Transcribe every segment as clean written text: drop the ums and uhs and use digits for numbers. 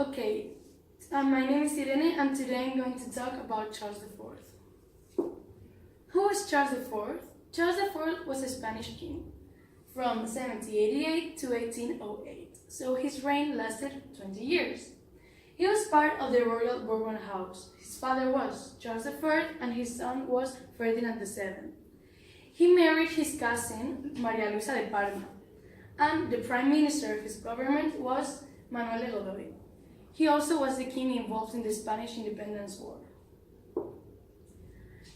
Okay, my name is Irene and today I'm going to talk about Charles IV. Who was Charles IV? Charles IV was a Spanish king from 1788 to 1808, so his reign lasted 20 years. He was part of the royal Bourbon house. His father was Charles III and his son was Ferdinand VII. He married his cousin Maria Luisa de Parma, and the prime minister of his government was Manuel de Godoy. He also was the king involved in the Spanish Independence War.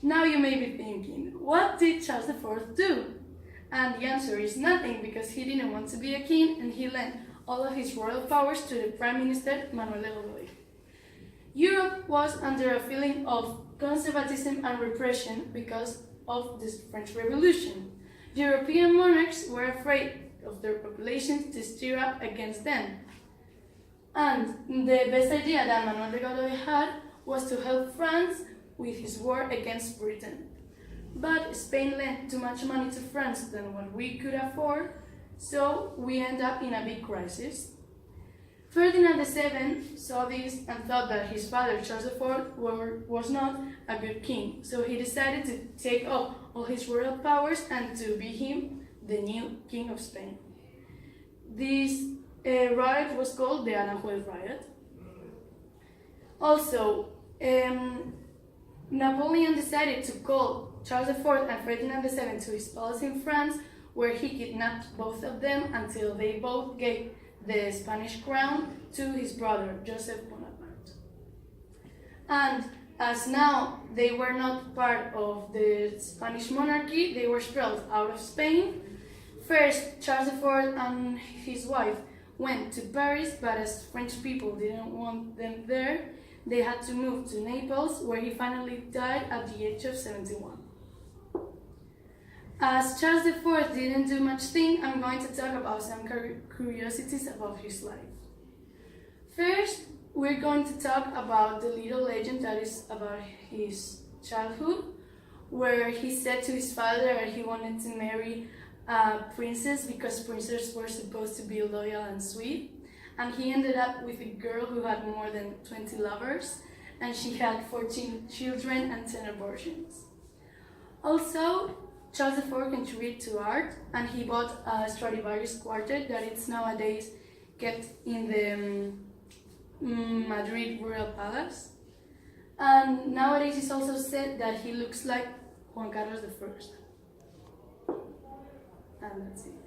Now you may be thinking, what did Charles IV do? And the answer is nothing, because he didn't want to be a king and he lent all of his royal powers to the prime minister Manuel de Godoy. Europe was under a feeling of conservatism and repression because of the French Revolution. The European monarchs were afraid of their populations to stir up against them. And the best idea that Manuel de Godoy had was to help France with his war against Britain. But Spain lent too much money to France than what we could afford, so we end up in a big crisis. Ferdinand VII saw this and thought that his father, Charles IV, was not a good king, so he decided to take up all his royal powers and to be him the new king of Spain. This riot was called the Aranjuez riot. Also, Napoleon decided to call Charles IV and Ferdinand VII to his palace in France, where he kidnapped both of them until they both gave the Spanish crown to his brother, Joseph Bonaparte. And as now they were not part of the Spanish monarchy, they were expelled out of Spain. First, Charles IV and his wife went to Paris, but as French people didn't want them there, they had to move to Naples, where he finally died at the age of 71. As Charles IV didn't do much thing, I'm going to talk about some curiosities about his life. First, we're going to talk about the little legend that is about his childhood, where he said to his father that he wanted to marry a princess because princes were supposed to be loyal and sweet, and he ended up with a girl who had more than 20 lovers, and she had 14 children and 10 abortions. Also, Charles IV contributed to art, and he bought a Stradivarius quartet that is nowadays kept in the Madrid Royal Palace. And nowadays it's also said that he looks like Juan Carlos I. And that's it.